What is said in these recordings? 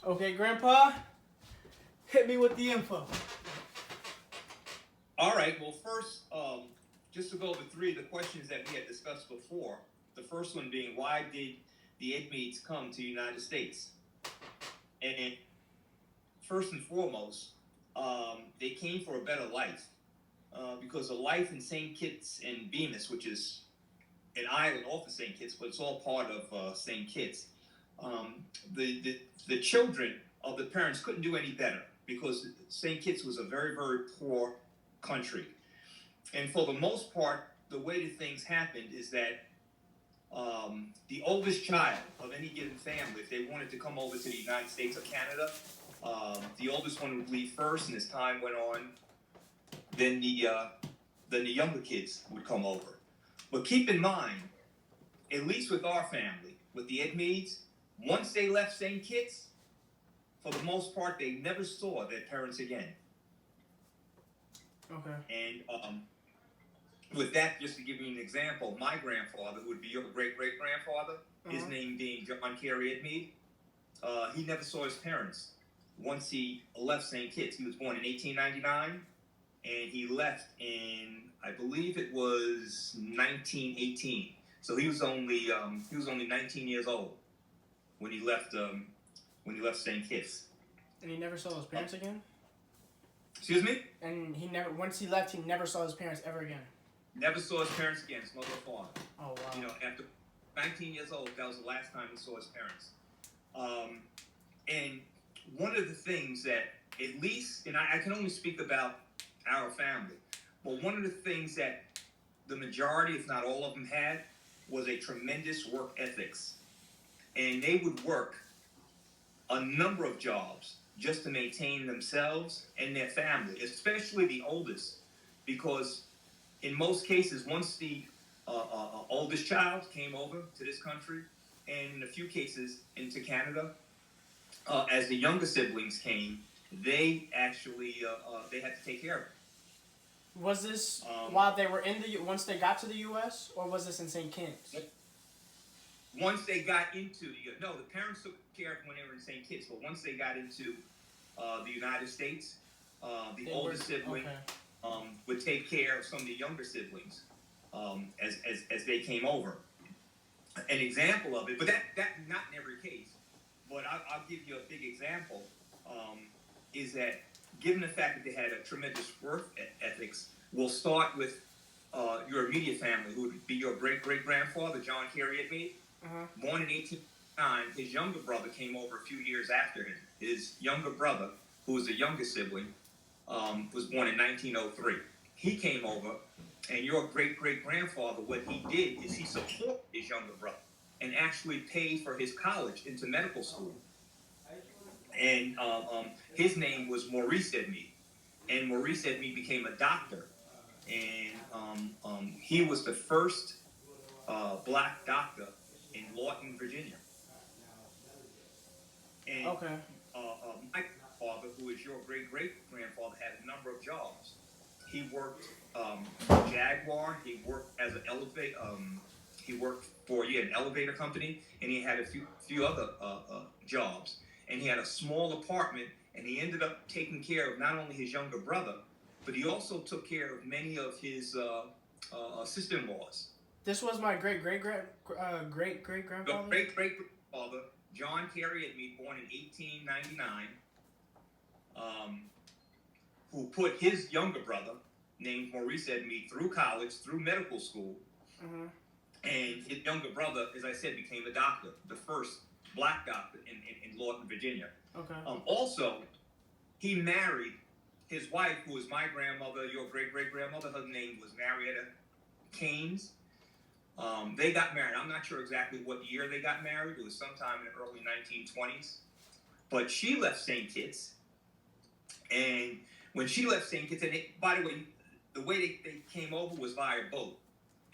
Okay, Grandpa, hit me with the info. All right. Well, first, just to go over three of the questions that we had discussed before. The first one being, why did the Edmeades come to the United States? And first and foremost, they came for a better life because the life in St. Kitts and Nevis, which is an island off of St. Kitts, but it's all part of St. Kitts. Um, the children of the parents couldn't do any better because St. Kitts was a very, very poor country. And for the most part, the way that things happened is that the oldest child of any given family, if they wanted to come over to the United States or Canada, the oldest one would leave first, and as time went on, then the younger kids would come over. But keep in mind, at least with our family, with the Edmeades, once they left St. Kitts, for the most part, they never saw their parents again. Okay. And with that, just to give you an example, my grandfather, who would be your great-great-grandfather, his name being John Carey Edmeade, he never saw his parents once he left St. Kitts. He was born in 1899, and he left in, I believe it was 1918. So he was only 19 years old when he left St. Kitts. And he never saw his parents again? Excuse me? And once he left, he never saw his parents ever again? Never saw his parents again, his mother or father. Oh, wow. After 19 years old, that was the last time he saw his parents. And one of the things that, at least, and I can only speak about our family, but one of the things that the majority, if not all of them, had was a tremendous work ethics. And they would work a number of jobs just to maintain themselves and their family, especially the oldest, because in most cases, once the oldest child came over to this country, and in a few cases into Canada, as the younger siblings came, they actually they had to take care of it. Was this while they were once they got to the U.S., or was this in St. Kitts? Once they got into the parents took care of it when they were in St. Kitts, but once they got into the United States, the oldest sibling would take care of some of the younger siblings as they came over. An example of it, but that not in every case, but I'll give you a big example, is that given the fact that they had a tremendous work ethics, we'll start with your immediate family, who would be your great-great-grandfather, John Carey Edmeade. Born in 1809, his younger brother came over a few years after him. His younger brother, who was the youngest sibling, was born in 1903. He came over, and your great-great-grandfather, what he did is he supported his younger brother and actually paid for his college into medical school. And his name was Maurice Edmeade. And Maurice Edmeade became a doctor. And he was the first black doctor in Lawton, Virginia. And my father, who is your great-great-grandfather, had a number of jobs. He worked Jaguar. He worked as an elevator. He worked for an elevator company, and he had a few other jobs. And he had a small apartment, and he ended up taking care of not only his younger brother, but he also took care of many of his sister-in-laws. This was my great-great-grandfather? Great-great-grandfather, John Carey Edmeade, born in 1899, who put his younger brother, named Maurice Edmeade, through college, through medical school. And his younger brother, as I said, became a doctor, the first black doctor in Lawton, Virginia. Also, he married his wife, who was my grandmother, your great-great-grandmother. Her name was Marietta Keynes. They got married. I'm not sure exactly what year they got married. It was sometime in the early 1920s. But she left St. Kitts. And when she left St. Kitts, and by the way they came over was via boat.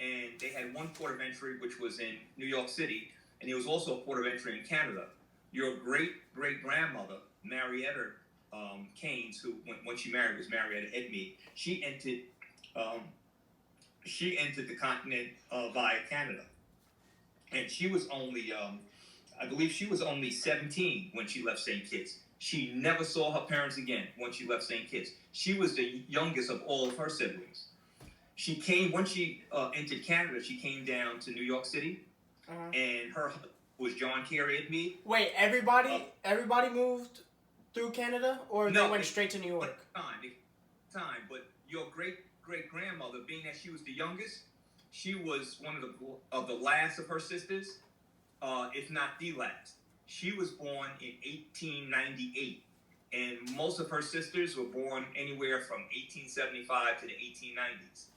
And they had one port of entry, which was in New York City. And there was also a port of entry in Canada. Your great-great-grandmother, Marietta Keynes, who, when she married, was Marietta Edmeade, she entered the continent via Canada. And she was only I believe she was only 17 when she left St. Kitts. She never saw her parents again when she left St. Kitts. She was the youngest of all of her siblings. She came, when she entered Canada, she came down to New York City, and her husband was John Kerry Edmeade. Wait, everybody moved through Canada, or they went straight to New York? Time, but your great-great-grandmother, being that she was the youngest, she was one of the last of her sisters, if not the last. She was born in 1898, and most of her sisters were born anywhere from 1875 to the 1890s.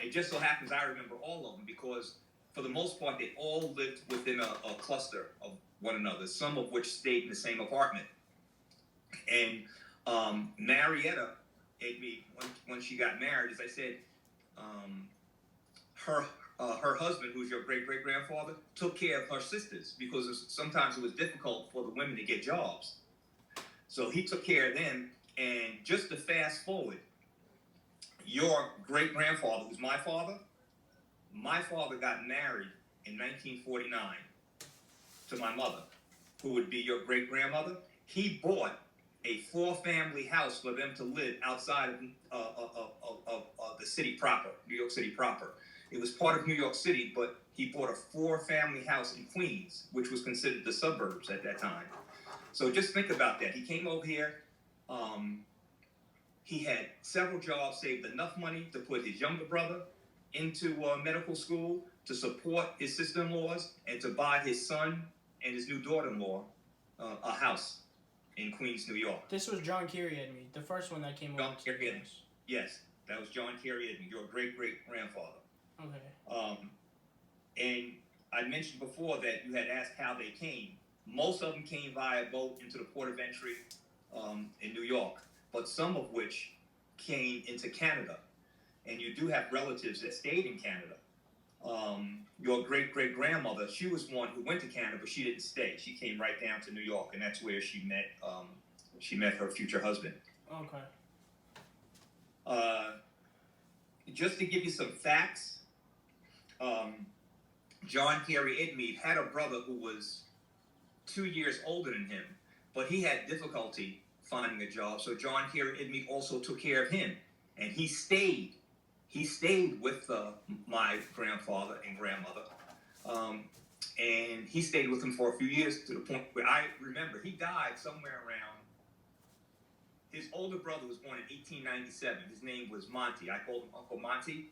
It just so happens I remember all of them because, for the most part, they all lived within a cluster of one another, some of which stayed in the same apartment. And Marietta, when she got married, as I said, her husband, who's your great-great-grandfather, took care of her sisters because sometimes it was difficult for the women to get jobs. So he took care of them. And just to fast forward, your great-grandfather, who's my father got married in 1949 to my mother, who would be your great-grandmother. He bought a 4-family house for them to live outside of the city proper, New York City proper. It was part of New York City, but he bought a 4-family house in Queens, which was considered the suburbs at that time. So just think about that. He came over here. He had several jobs, saved enough money to put his younger brother into medical school, to support his sister-in-laws, and to buy his son and his new daughter-in-law a house in Queens, New York. This was John Kerry Edmeade, the first one that came over to the US. Yes, that was John Kerry Edmeade, your great-great-grandfather. Okay. And I mentioned before that you had asked how they came. Most of them came via boat into the port of entry in New York, but some of which came into Canada. And you do have relatives that stayed in Canada. Your great-great-grandmother, she was one who went to Canada, but she didn't stay. She came right down to New York, and that's where she met her future husband. Okay. Just to give you some facts, John Kerry Edmeade had a brother who was 2 years older than him, but he had difficulty finding a job. So John Kerry Edmeade also took care of him, and he stayed with my grandfather and grandmother, and he stayed with him for a few years, to the point where I remember he died somewhere around. His older brother was born in 1897. His name was Monty. I called him Uncle Monty.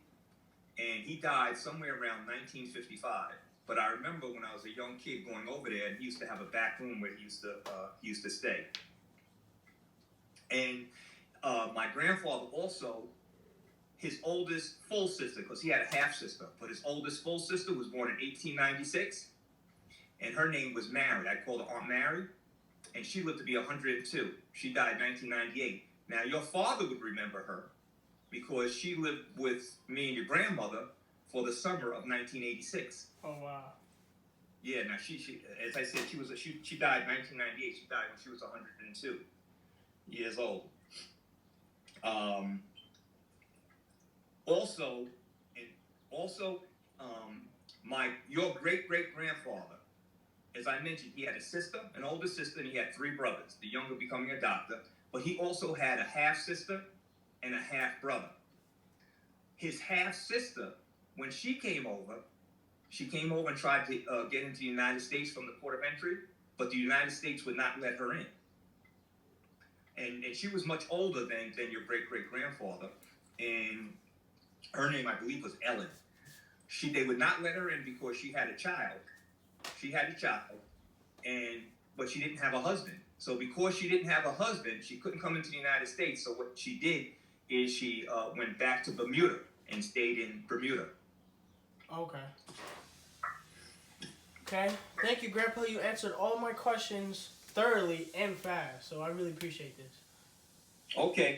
And he died somewhere around 1955. But I remember when I was a young kid going over there, and he used to have a back room where he used to stay. And my grandfather also, his oldest full sister, because he had a half sister, but his oldest full sister was born in 1896, and her name was Mary. I called her Aunt Mary, and she lived to be 102. She died in 1998. Now, your father would remember her, because she lived with me and your grandmother for the summer of 1986. Oh, wow. Yeah, now she as I said, she died in 1998. She died when she was 102 years old. Your great-great-grandfather, as I mentioned, he had a sister, an older sister, and he had 3 brothers, the younger becoming a doctor, but he also had a half-sister and a half-brother. His half-sister, when she came over and tried to get into the United States from the port of entry, but the United States would not let her in. And she was much older than your great-great-grandfather, and her name, I believe, was Ellen. They would not let her in because she had a child. But she didn't have a husband. So because she didn't have a husband, she couldn't come into the United States. So what she did is she went back to Bermuda and stayed in Bermuda. Okay. Okay. Thank you, Grandpa. You answered all my questions thoroughly and fast. So I really appreciate this. Okay.